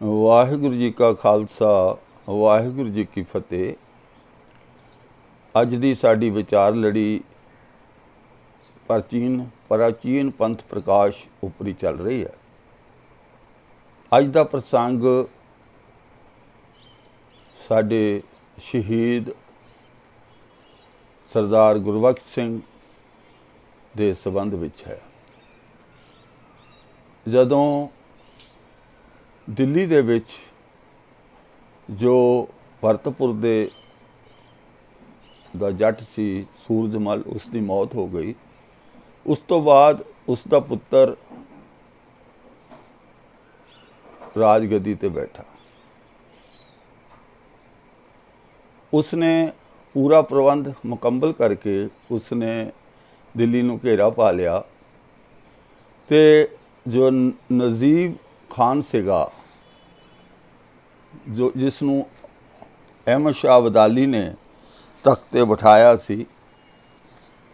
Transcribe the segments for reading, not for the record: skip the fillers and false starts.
ਵਾਹਿਗੁਰੂ ਜੀ ਕਾ ਖਾਲਸਾ ਵਾਹਿਗੁਰੂ ਜੀ ਕੀ ਫਤਿਹ। ਅੱਜ ਦੀ ਸਾਡੀ ਵਿਚਾਰ ਲੜੀ ਪ੍ਰਾਚੀਨ ਪੰਥ ਪ੍ਰਕਾਸ਼ ਉੱਪਰ ਹੀ ਚੱਲ ਰਹੀ ਹੈ। ਅੱਜ ਦਾ ਪ੍ਰਸੰਗ ਸਾਡੇ ਸ਼ਹੀਦ ਸਰਦਾਰ ਗੁਰਬਖਸ਼ ਸਿੰਘ ਦੇ ਸੰਬੰਧ ਵਿੱਚ ਹੈ। ਜਦੋਂ ਦਿੱਲੀ ਦੇ ਵਿੱਚ ਜੋ ਭਰਤਪੁਰ ਦਾ ਜੱਟ ਸੀ ਸੂਰਜਮਲ, ਉਸ ਦੀ ਮੌਤ ਹੋ ਗਈ। ਉਸ ਤੋਂ ਬਾਅਦ ਉਸ ਦਾ ਪੁੱਤਰ ਰਾਜਗੱਦੀ ਤੇ ਬੈਠਾ। ਉਸਨੇ ਪੂਰਾ ਪ੍ਰਬੰਧ ਮੁਕੰਮਲ ਕਰਕੇ ਉਸਨੇ ਦਿੱਲੀ ਨੂੰ ਘੇਰਾ ਪਾ ਲਿਆ ਤੇ ਜੋ ਨਜ਼ੀਬ ਖਾਨ ਸੀਗਾ, ਜਿਸ ਨੂੰ ਅਹਿਮਦ ਸ਼ਾਹ ਅਬਦਾਲੀ ਨੇ ਤਖਤ 'ਤੇ ਬਿਠਾਇਆ ਸੀ,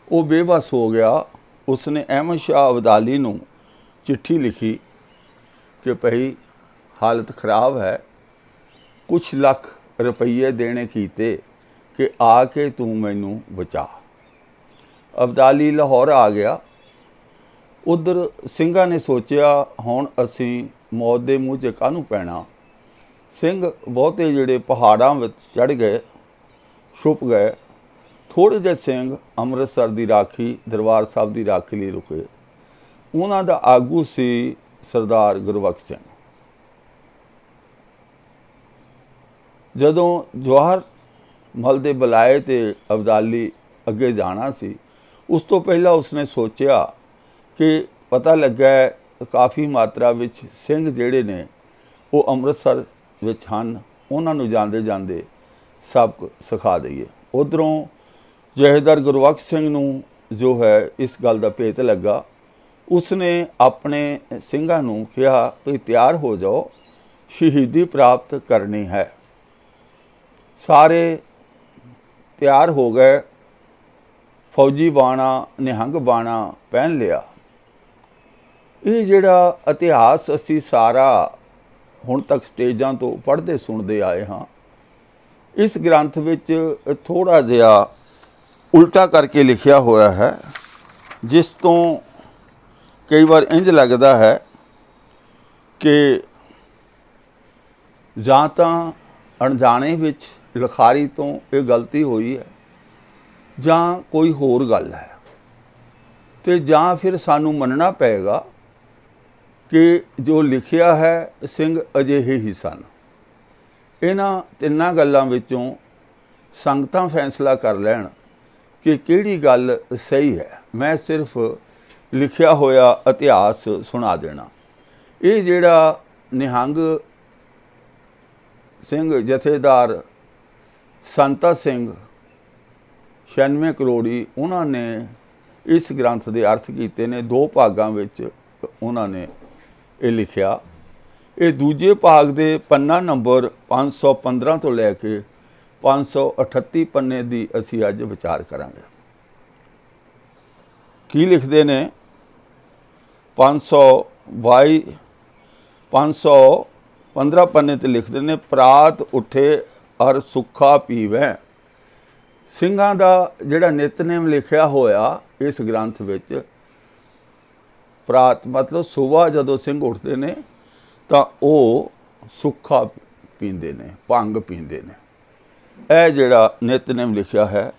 ਉਹ ਬੇਬਸ ਹੋ ਗਿਆ। ਉਸਨੇ ਅਹਿਮਦ ਸ਼ਾਹ ਅਬਦਾਲੀ ਨੂੰ ਚਿੱਠੀ ਲਿਖੀ ਕਿ ਭਈ ਹਾਲਤ ਖਰਾਬ ਹੈ, ਕੁਛ ਲੱਖ ਰੁਪਈਏ ਦੇਣੇ ਕੀਤੇ ਕਿ ਆ ਕੇ ਤੂੰ ਮੈਨੂੰ ਬਚਾ। ਅਬਦਾਲੀ ਲਾਹੌਰ ਆ ਗਿਆ। ਉੱਧਰ ਸਿੰਘਾਂ ਨੇ ਸੋਚਿਆ ਹੁਣ ਅਸੀਂ ਮੌਤ ਦੇ ਮੂੰਹ 'ਚ ਕਾਹਨੂੰ ਪੈਣਾ। ਸਿੰਘ ਬਹੁਤੇ ਜਿਹੜੇ ਪਹਾੜਾਂ ਵਿੱਚ ਚੜ੍ਹ ਗਏ, ਛੁਪ ਗਏ। ਥੋੜ੍ਹੇ ਜਿਹੇ ਸਿੰਘ ਅੰਮ੍ਰਿਤਸਰ ਦੀ ਰਾਖੀ, ਦਰਬਾਰ ਸਾਹਿਬ ਦੀ ਰਾਖੀ ਲਈ ਰੁਕੇ। ਉਹਨਾਂ ਦਾ ਆਗੂ ਸੀ ਸਰਦਾਰ ਗੁਰਬਖਸ਼ ਸਿੰਘ। ਜਦੋਂ ਜਵਾਹਰ ਮਲ ਦੇ ਬੁਲਾਏ ਤੇ ਅਬਦਾਲੀ ਅੱਗੇ ਜਾਣਾ ਸੀ, ਉਸ ਤੋਂ ਪਹਿਲਾਂ ਉਸਨੇ ਸੋਚਿਆ ਕਿ ਪਤਾ ਲੱਗਾ ਕਾਫੀ ਮਾਤਰਾ ਵਿੱਚ ਸਿੰਘ ਜਿਹੜੇ ਨੇ ਉਹ ਅੰਮ੍ਰਿਤਸਰ ਵਿੱਚ ਹਨ, ਉਹਨਾਂ ਨੂੰ ਜਾਂਦੇ ਜਾਂਦੇ ਸਬਕ ਸਿਖਾ ਦਈਏ। ਉੱਧਰੋਂ ਜਥੇਦਾਰ ਗੁਰਬਖਸ਼ ਸਿੰਘ ਨੂੰ ਜੋ ਹੈ ਇਸ ਗੱਲ ਦਾ ਭੇਤ ਲੱਗਾ। ਉਸਨੇ ਆਪਣੇ ਸਿੰਘਾਂ ਨੂੰ ਕਿਹਾ ਕਿ ਤਿਆਰ ਹੋ ਜਾਓ, ਸ਼ਹੀਦੀ ਪ੍ਰਾਪਤ ਕਰਨੀ ਹੈ। ਸਾਰੇ ਤਿਆਰ ਹੋ ਗਏ। ਫੌਜੀ ਬਾਣਾ, ਨਿਹੰਗ ਬਾਣਾ ਪਹਿਨ ਲਿਆ। ਇਹ ਜਿਹੜਾ ਇਤਿਹਾਸ ਅਸੀਂ ਸਾਰਾ ਹੁਣ ਤੱਕ ਸਟੇਜਾਂ ਤੋਂ ਪੜ੍ਹਦੇ ਸੁਣਦੇ ਆਏ ਹਾਂ, ਇਸ ਗ੍ਰੰਥ ਵਿੱਚ ਥੋੜ੍ਹਾ ਜਿਹਾ ਉਲਟਾ ਕਰਕੇ ਲਿਖਿਆ ਹੋਇਆ ਹੈ, ਜਿਸ ਤੋਂ ਕਈ ਵਾਰ ਇੰਝ ਲੱਗਦਾ ਹੈ ਕਿ ਜਾਂ ਤਾਂ ਅਣਜਾਣੇ ਵਿੱਚ ਲਿਖਾਰੀ ਤੋਂ ਇਹ ਗਲਤੀ ਹੋਈ ਹੈ ਜਾਂ ਕੋਈ ਹੋਰ ਗੱਲ ਹੈ, ਤੇ ਜਾਂ ਫਿਰ ਸਾਨੂੰ ਮੰਨਣਾ ਪਏਗਾ ਕਿ ਜੋ ਲਿਖਿਆ ਹੈ ਸਿੰਘ ਅਜਿਹੇ ਹੀ ਸਨ। ਇਹਨਾਂ ਤਿੰਨਾਂ ਗੱਲਾਂ ਵਿੱਚੋਂ ਸੰਗਤਾਂ ਫੈਸਲਾ ਕਰ ਲੈਣ ਕਿ ਕਿਹੜੀ ਗੱਲ ਸਹੀ ਹੈ। ਮੈਂ ਸਿਰਫ ਲਿਖਿਆ ਹੋਇਆ ਇਤਿਹਾਸ ਸੁਣਾ ਦੇਣਾ। ਇਹ ਜਿਹੜਾ ਨਿਹੰਗ ਸਿੰਘ ਜਥੇਦਾਰ ਸੰਤਾ ਸਿੰਘ 96 ਕਰੋੜੀ, ਉਹਨਾਂ ਨੇ ਇਸ ਗ੍ਰੰਥ ਦੇ ਅਰਥ ਕੀਤੇ ਨੇ। ਦੋ ਭਾਗਾਂ ਵਿੱਚ ਉਹਨਾਂ ਨੇ ਇਹ ਲਿਖਿਆ। ਇਹ ਦੂਜੇ ਭਾਗ ਦੇ ਪੰਨਾ ਨੰਬਰ 515 ਤੋਂ ਲੈ ਕੇ 538 ਪੰਨੇ ਦੀ ਅਸੀਂ ਅੱਜ ਵਿਚਾਰ ਕਰਾਂਗੇ। ਕੀ ਲਿਖਦੇ ਨੇ? 515 ਪੰਨੇ ਤੇ ਲਿਖਦੇ ਨੇ, ਪ੍ਰਾਤ ਉੱਠੇ ਅਰ ਸੁੱਖਾ ਪੀਵੈ। ਸਿੰਘਾਂ ਦਾ ਜਿਹੜਾ ਨਿਤਨੇਮ ਲਿਖਿਆ ਹੋਇਆ ਇਸ ਗ੍ਰੰਥ ਵਿੱਚ, ਪ੍ਰਾਤ ਮਤਲਬ ਸੁਬਾਹ ਜਦੋਂ ਸਿੰਘ ਉੱਠਦੇ ਨੇ ਤਾਂ ਉਹ ਸੁੱਖਾ ਪੀਂਦੇ ਨੇ, ਭੰਗ ਪੀਂਦੇ ਨੇ। ਇਹ ਜਿਹੜਾ ਨਿਤਨੇਮ ਲਿਖਿਆ ਹੈ।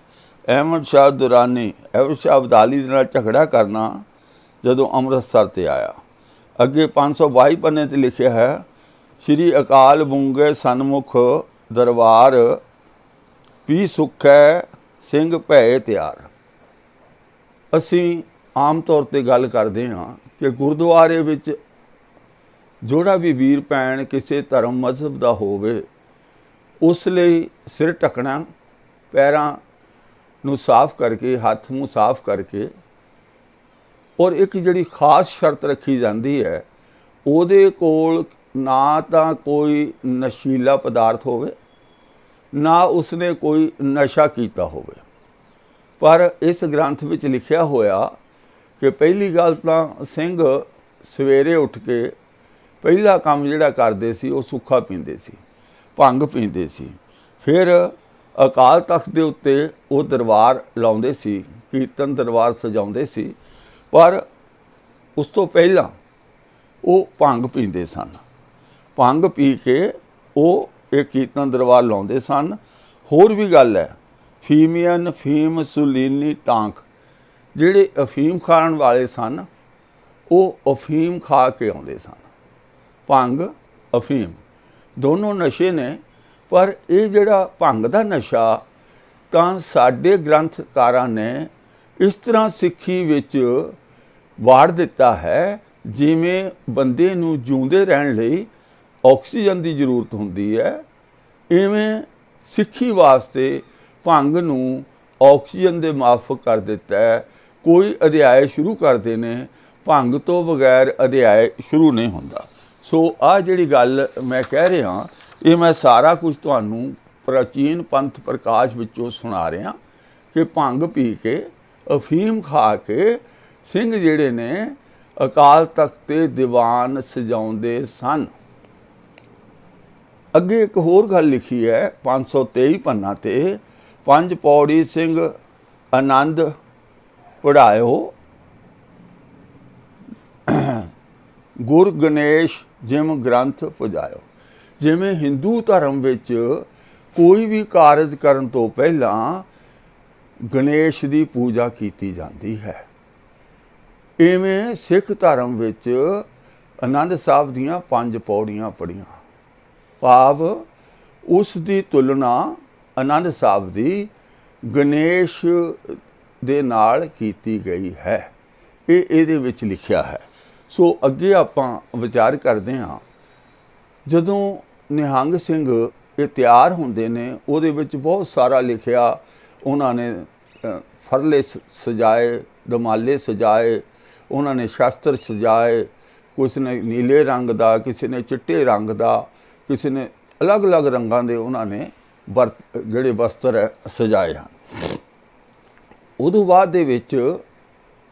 ਅਹਿਮਦ ਸ਼ਾਹ ਦੁਰਾਨੀ, ਅਹਿਮਦ ਸ਼ਾਹ ਅਬਦਾਲੀ ਦੇ ਨਾਲ ਝਗੜਾ ਕਰਨਾ ਜਦੋਂ ਅੰਮ੍ਰਿਤਸਰ 'ਤੇ ਆਇਆ। ਅੱਗੇ 522 ਪੰਨੇ 'ਤੇ ਲਿਖਿਆ ਹੈ, ਸ਼੍ਰੀ ਅਕਾਲ ਬੁੰਗੇ ਸਨਮੁਖ ਦਰਬਾਰ ਪੀ ਸੁੱਖੈ ਸਿੰਘ ਭੈ ਤਿਆਰ। ਅਸੀਂ ਆਮ ਤੌਰ 'ਤੇ ਗੱਲ ਕਰਦੇ ਹਾਂ ਕਿ ਗੁਰਦੁਆਰੇ ਵਿੱਚ ਜਿਹੜਾ ਵੀ ਵੀਰ ਭੈਣ ਕਿਸੇ ਧਰਮ ਮਜ਼ਹਬ ਦਾ ਹੋਵੇ, ਉਸ ਲਈ ਸਿਰ ਢੱਕਣਾ, ਪੈਰਾਂ ਨੂੰ ਸਾਫ਼ ਕਰਕੇ, ਹੱਥ ਮੂੰਹ ਸਾਫ਼ ਕਰਕੇ, ਔਰ ਇੱਕ ਜਿਹੜੀ ਖਾਸ ਸ਼ਰਤ ਰੱਖੀ ਜਾਂਦੀ ਹੈ, ਉਹਦੇ ਕੋਲ ਨਾ ਤਾਂ ਕੋਈ ਨਸ਼ੀਲਾ ਪਦਾਰਥ ਹੋਵੇ, ਨਾ ਉਸਨੇ ਕੋਈ ਨਸ਼ਾ ਕੀਤਾ ਹੋਵੇ। ਪਰ ਇਸ ਗ੍ਰੰਥ ਵਿੱਚ ਲਿਖਿਆ ਹੋਇਆ ਕਿ ਪਹਿਲੀ ਗੱਲ ਤਾਂ ਸਿੰਘ ਸਵੇਰੇ ਉੱਠ ਕੇ ਪਹਿਲਾ ਕੰਮ ਜਿਹੜਾ ਕਰਦੇ ਸੀ ਉਹ ਸੁੱਖਾ ਪੀਂਦੇ ਸੀ, ਭੰਗ ਪੀਂਦੇ ਸੀ। ਫਿਰ ਅਕਾਲ ਤਖਤ ਦੇ ਉੱਤੇ ਉਹ ਦਰਬਾਰ ਲਾਉਂਦੇ ਸੀ, ਕੀਰਤਨ ਦਰਬਾਰ ਸਜਾਉਂਦੇ ਸੀ, ਪਰ ਉਸ ਤੋਂ ਪਹਿਲਾਂ ਉਹ ਭੰਗ ਪੀਂਦੇ ਸਨ। ਭੰਗ ਪੀ ਕੇ ਉਹ ਇਹ ਕੀਰਤਨ ਦਰਬਾਰ ਲਾਉਂਦੇ ਸਨ। ਹੋਰ ਵੀ ਗੱਲ ਹੈ, ਫੀਮੀਅਨ ਫੀਮ ਸੁਲੀਨੀ ਟਾਂਕ, ਜਿਹੜੇ ਅਫੀਮ ਖਾਣ ਵਾਲੇ ਸਨ ਉਹ ਅਫੀਮ ਖਾ ਕੇ ਆਉਂਦੇ ਸਨ। ਭੰਗ ਅਫੀਮ ਦੋਨੋਂ ਨਸ਼ੇ ਨੇ, ਪਰ ਇਹ ਜਿਹੜਾ ਭੰਗ ਦਾ ਨਸ਼ਾ ਤਾਂ ਸਾਡੇ ਗ੍ਰੰਥਕਾਰਾਂ ਨੇ ਇਸ ਤਰ੍ਹਾਂ ਸਿੱਖੀ ਵਿੱਚ ਵਾੜ ਦਿੱਤਾ ਹੈ, ਜਿਵੇਂ ਬੰਦੇ ਨੂੰ ਜਿਉਂਦੇ ਰਹਿਣ ਲਈ ਆਕਸੀਜਨ ਦੀ ਜ਼ਰੂਰਤ ਹੁੰਦੀ ਹੈ, ਇਵੇਂ ਸਿੱਖੀ ਵਾਸਤੇ ਭੰਗ ਨੂੰ ਆਕਸੀਜਨ ਦੇ ਮਾਫਕ ਕਰ ਦਿੱਤਾ ਹੈ। ਕੋਈ ਅਧਿਆਇ ਸ਼ੁਰੂ ਕਰਦੇ ਨੇ, ਭੰਗ ਤੋਂ ਬਗੈਰ ਅਧਿਆਇ ਸ਼ੁਰੂ ਨਹੀਂ ਹੁੰਦਾ। ਸੋ ਆਹ ਜਿਹੜੀ ਗੱਲ ਮੈਂ ਕਹਿ ਰਿਹਾ, ਇਹ ਮੈਂ ਸਾਰਾ ਕੁਝ ਤੁਹਾਨੂੰ ਪ੍ਰਾਚੀਨ ਪੰਥ ਪ੍ਰਕਾਸ਼ ਵਿੱਚੋਂ ਸੁਣਾ ਰਿਹਾ ਕਿ ਭੰਗ ਪੀ ਕੇ ਅਫੀਮ ਖਾ ਕੇ ਸਿੰਘ ਜਿਹੜੇ ਨੇ ਅਕਾਲ ਤਖਤ ਤੇ ਦੀਵਾਨ ਸਜਾਉਂਦੇ ਸਨ। ਅੱਗੇ ਇੱਕ ਹੋਰ ਗੱਲ ਲਿਖੀ ਹੈ 523 ਪੰਨਾ ਤੇ, ਪੰਜ ਪੌੜੀ ਸਿੰਘ ਆਨੰਦ ਪੜ੍ਹਾਇਓ, ਗੁਰ ਗਣੇਸ਼ ਜਿਮ ਗ੍ਰੰਥ ਪੁਜਾਇਓ। ਜਿਵੇਂ ਹਿੰਦੂ ਧਰਮ ਵਿੱਚ ਕੋਈ ਵੀ ਕਾਰਜ ਕਰਨ ਤੋਂ ਪਹਿਲਾਂ ਗਣੇਸ਼ ਦੀ ਪੂਜਾ ਕੀਤੀ ਜਾਂਦੀ ਹੈ, ਇਵੇਂ ਸਿੱਖ ਧਰਮ ਵਿੱਚ ਆਨੰਦ ਸਾਹਿਬ ਦੀਆਂ 5 ਪੌੜੀਆਂ ਪੜ੍ਹੀਆਂ, ਭਾਵ ਉਸ ਦੀ ਤੁਲਨਾ ਆਨੰਦ ਸਾਹਿਬ ਦੀ ਗਣੇਸ਼ ਦੇ ਨਾਲ ਕੀਤੀ ਗਈ ਹੈ। ਇਹ ਇਹਦੇ ਵਿੱਚ ਲਿਖਿਆ ਹੈ। ਸੋ ਅੱਗੇ ਆਪਾਂ ਵਿਚਾਰ ਕਰਦੇ ਹਾਂ। ਜਦੋਂ ਨਿਹੰਗ ਸਿੰਘ ਇਹ ਤਿਆਰ ਹੁੰਦੇ ਨੇ, ਉਹਦੇ ਵਿੱਚ ਬਹੁਤ ਸਾਰਾ ਲਿਖਿਆ। ਉਹਨਾਂ ਨੇ ਫਰਲੇ ਸਜਾਏ, ਦਮਾਲੇ ਸਜਾਏ, ਉਹਨਾਂ ਨੇ ਸ਼ਸਤਰ ਸਜਾਏ, ਕਿਸੇ ਨੇ ਨੀਲੇ ਰੰਗ ਦਾ, ਕਿਸੇ ਨੇ ਚਿੱਟੇ ਰੰਗ ਦਾ, ਕਿਸੇ ਨੇ ਅਲੱਗ-ਅਲੱਗ ਰੰਗਾਂ ਦੇ ਉਹਨਾਂ ਨੇ ਜਿਹੜੇ ਵਸਤਰ ਹੈ ਸਜਾਏ ਹਨ। ਉਦੋਂ ਬਾਅਦ ਦੇ ਵਿੱਚ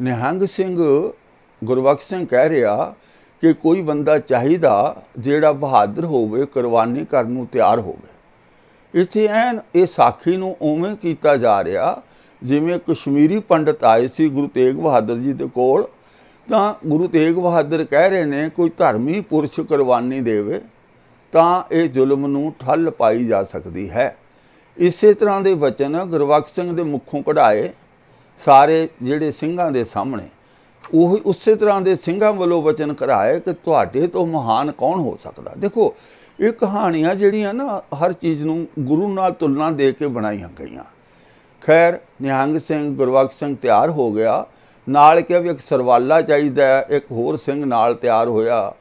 ਨਿਹੰਗ ਸਿੰਘ ਗੁਰਬਖਸ਼ ਸਿੰਘ ਕਹਿ ਰਿਹਾ ਕਿ ਕੋਈ ਬੰਦਾ ਚਾਹੀਦਾ ਜਿਹੜਾ ਬਹਾਦਰ ਹੋਵੇ, ਕੁਰਬਾਨੀ ਕਰਨ ਨੂੰ ਤਿਆਰ ਹੋਵੇ। ਇੱਥੇ ਐਨ ਇਹ ਸਾਖੀ ਨੂੰ ਉਵੇਂ ਕੀਤਾ ਜਾ ਰਿਹਾ ਜਿਵੇਂ ਕਸ਼ਮੀਰੀ ਪੰਡਤ ਆਏ ਸੀ ਗੁਰੂ ਤੇਗ ਬਹਾਦਰ ਜੀ ਦੇ ਕੋਲ, ਤਾਂ ਗੁਰੂ ਤੇਗ ਬਹਾਦਰ ਕਹਿ ਰਹੇ ਨੇ ਕੋਈ ਧਰਮੀ ਪੁਰਸ਼ ਕੁਰਬਾਨੀ ਦੇਵੇ ਤਾਂ ਇਹ ਜ਼ੁਲਮ ਨੂੰ ਠੱਲ ਪਾਈ ਜਾ ਸਕਦੀ ਹੈ। ਇਸੇ ਤਰ੍ਹਾਂ ਦੇ ਵਚਨ ਗੁਰਬਖਸ਼ ਸਿੰਘ ਦੇ ਮੁਖੋਂ ਕਢਾਏ ਸਾਰੇ ਜਿਹੜੇ ਸਿੰਘਾਂ ਦੇ ਸਾਹਮਣੇ। ਉਹ ਉਸੇ ਤਰ੍ਹਾਂ ਦੇ ਸਿੰਘਾਂ ਵੱਲੋਂ ਵਚਨ ਕਰਾਏ ਕਿ ਤੁਹਾਡੇ ਤੋਂ ਮਹਾਨ ਕੌਣ ਹੋ ਸਕਦਾ। ਦੇਖੋ, ਇਹ ਕਹਾਣੀਆਂ ਜਿਹੜੀਆਂ ਨਾ ਹਰ ਚੀਜ਼ ਨੂੰ ਗੁਰੂ ਨਾਲ ਤੁਲਨਾ ਦੇ ਕੇ ਬਣਾਈਆਂ ਗਈਆਂ। ਖੈਰ, ਨਿਹੰਗ ਸਿੰਘ ਗੁਰਬਖਸ਼ ਸਿੰਘ ਤਿਆਰ ਹੋ ਗਿਆ, ਨਾਲ ਕਿਹਾ ਵੀ ਇੱਕ ਸਰਵਾਲਾ ਚਾਹੀਦਾ, ਇੱਕ ਹੋਰ ਸਿੰਘ ਨਾਲ ਤਿਆਰ ਹੋਇਆ,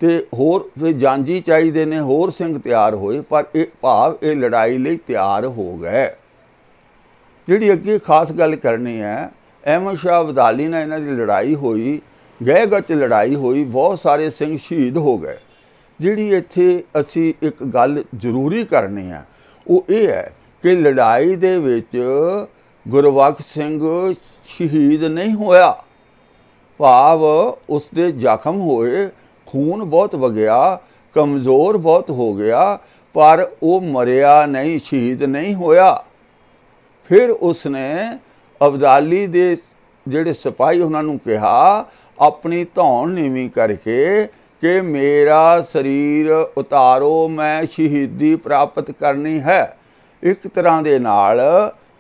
ਤੇ ਹੋਰ ਫਿਰ ਜਾਂਜੀ ਚਾਹੀਦੇ ਨੇ, ਹੋਰ ਸਿੰਘ ਤਿਆਰ ਹੋਏ। ਪਰ ਇਹ ਭਾਵ ਇਹ ਲੜਾਈ ਲਈ ਤਿਆਰ ਹੋ ਗਏ। ਜਿਹੜੀ ਅੱਗੇ ਖਾਸ ਗੱਲ ਕਰਨੀ ਹੈ, ਅਹਿਮਦ ਸ਼ਾਹ ਅਬਦਾਲੀ ਨਾਲ ਇਹਨਾਂ ਦੀ ਲੜਾਈ ਹੋਈ, ਗਹਿ-ਗੱਚ ਲੜਾਈ ਹੋਈ, ਬਹੁਤ ਸਾਰੇ ਸਿੰਘ ਸ਼ਹੀਦ ਹੋ ਗਏ। ਜਿਹੜੀ ਇੱਥੇ ਅਸੀਂ ਇੱਕ ਗੱਲ ਜ਼ਰੂਰੀ ਕਰਨੀ ਹੈ ਉਹ ਇਹ ਹੈ ਕਿ ਲੜਾਈ ਦੇ ਵਿੱਚ ਗੁਰਬਖਸ਼ ਸਿੰਘ ਸ਼ਹੀਦ ਨਹੀਂ ਹੋਇਆ, ਭਾਵ ਉਸਦੇ ਜ਼ਖਮ ਹੋਏ, ਖੂਨ ਬਹੁਤ ਵਗਿਆ, ਕਮਜ਼ੋਰ ਬਹੁਤ ਹੋ ਗਿਆ, ਪਰ ਉਹ ਮਰਿਆ ਨਹੀਂ, ਸ਼ਹੀਦ ਨਹੀਂ ਹੋਇਆ। ਫਿਰ ਉਸਨੇ ਅਬਦਾਲੀ ਦੇ ਜਿਹੜੇ ਸਿਪਾਹੀ ਉਹਨਾਂ ਨੂੰ ਕਿਹਾ ਆਪਣੀ ਧੌਣ ਨੀਵੀਂ ਕਰਕੇ ਕਿ ਮੇਰਾ ਸਰੀਰ ਉਤਾਰੋ, ਮੈਂ ਸ਼ਹੀਦੀ ਪ੍ਰਾਪਤ ਕਰਨੀ ਹੈ। ਇੱਕ ਤਰ੍ਹਾਂ ਦੇ ਨਾਲ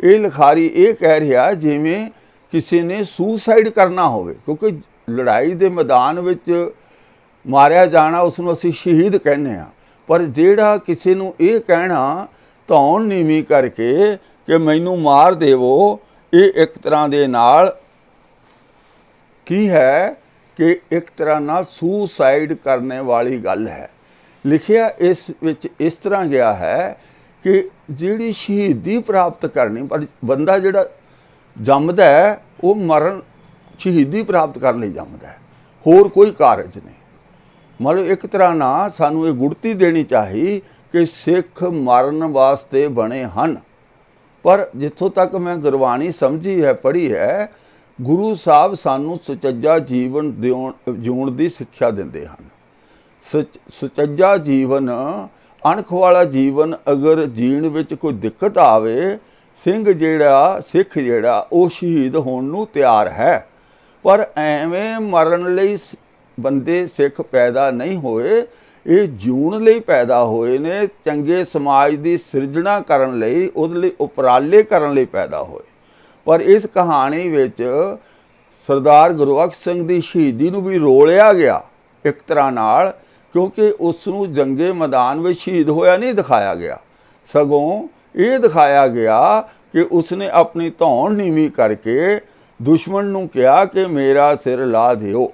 ਇਹ ਲਿਖਾਰੀ ਇਹ ਕਹਿ ਰਿਹਾ ਜਿਵੇਂ ਕਿਸੇ ਨੇ ਸੁਸਾਈਡ ਕਰਨਾ ਹੋਵੇ, ਕਿਉਂਕਿ ਲੜਾਈ ਦੇ ਮੈਦਾਨ ਵਿੱਚ ਮਾਰਿਆ ਜਾਣਾ ਉਸ ਨੂੰ ਅਸੀਂ ਸ਼ਹੀਦ ਕਹਿੰਦੇ ਹਾਂ। ਪਰ ਜਿਹੜਾ ਕਿਸੇ ਨੂੰ ਇਹ ਕਹਿਣਾ ਧੌਣ ਨੀਵੀਂ ਕਰਕੇ ਕਿ ਮੈਨੂੰ ਮਾਰ ਦੇਵੋ, ਇਹ ਇੱਕ ਤਰ੍ਹਾਂ ਦੇ ਨਾਲ ਕੀ ਹੈ ਕਿ ਇੱਕ ਤਰ੍ਹਾਂ ਨਾਲ ਸੁਸਾਈਡ ਕਰਨੇ ਵਾਲੀ ਗੱਲ ਹੈ। ਲਿਖਿਆ ਇਸ ਵਿੱਚ ਇਸ ਤਰ੍ਹਾਂ ਗਿਆ ਹੈ ਕਿ ਜਿਹੜੀ ਸ਼ਹੀਦੀ ਪ੍ਰਾਪਤ ਕਰਨੀ, ਪਰ ਬੰਦਾ ਜਿਹੜਾ ਜੰਮਦਾ ਹੈ ਉਹ ਮਰਨ ਸ਼ਹੀਦੀ ਪ੍ਰਾਪਤ ਕਰਨ ਲਈ ਜੰਮਦਾ ਹੈ, ਹੋਰ ਕੋਈ ਕਾਰਜ ਨਹੀਂ। ਮਤਲਬ ਇੱਕ ਤਰ੍ਹਾਂ ਨਾਲ ਸਾਨੂੰ ਇਹ ਗੁੜਤੀ ਦੇਣੀ ਚਾਹੀ ਕਿ ਸਿੱਖ ਮਰਨ ਵਾਸਤੇ ਬਣੇ ਹਨ। ਪਰ ਜਿੱਥੋਂ ਤੱਕ ਮੈਂ ਗੁਰਬਾਣੀ ਸਮਝੀ ਹੈ, ਪੜ੍ਹੀ ਹੈ, ਗੁਰੂ ਸਾਹਿਬ ਸਾਨੂੰ ਸੁਚੱਜਾ ਜੀਵਨ ਜਿਉਣ ਦੀ ਸਿੱਖਿਆ ਦਿੰਦੇ ਹਨ। ਸੁਚੱਜਾ ਜੀਵਨ, ਅਣਖ ਵਾਲਾ ਜੀਵਨ ਅਗਰ ਜੀਣ ਵਿੱਚ ਕੋਈ ਦਿੱਕਤ ਆਵੇ, ਸਿੱਖ ਜਿਹੜਾ ਉਹ ਸ਼ਹੀਦ ਹੋਣ ਨੂੰ ਤਿਆਰ ਹੈ। ਪਰ ਐਵੇਂ ਮਰਨ ਲਈ ਬੰਦੇ ਸਿੱਖ ਪੈਦਾ ਨਹੀਂ ਹੋਏ, ਇਹ ਜਿਉਣ ਲਈ ਪੈਦਾ ਹੋਏ ਨੇ, ਚੰਗੇ ਸਮਾਜ ਦੀ ਸਿਰਜਣਾ ਕਰਨ ਲਈ, ਉਹਦੇ ਲਈ ਉਪਰਾਲੇ ਕਰਨ ਲਈ ਪੈਦਾ ਹੋਏ। ਪਰ ਇਸ ਕਹਾਣੀ ਵਿੱਚ ਸਰਦਾਰ ਗੁਰਬਖਸ਼ ਸਿੰਘ ਦੀ ਸ਼ਹੀਦੀ ਨੂੰ ਵੀ ਰੋਲਿਆ ਗਿਆ ਇੱਕ ਤਰ੍ਹਾਂ ਨਾਲ, ਕਿਉਂਕਿ ਉਸ ਨੂੰ ਜੰਗੇ ਮੈਦਾਨ ਵਿੱਚ ਸ਼ਹੀਦ ਹੋਇਆ ਨਹੀਂ ਦਿਖਾਇਆ ਗਿਆ, ਸਗੋਂ ਇਹ ਦਿਖਾਇਆ ਗਿਆ ਕਿ ਉਸਨੇ ਆਪਣੀ ਧੌਣ ਨੀਵੀਂ ਕਰਕੇ ਦੁਸ਼ਮਣ ਨੂੰ ਕਿਹਾ ਕਿ ਮੇਰਾ ਸਿਰ ਲਾ ਦਿਓ,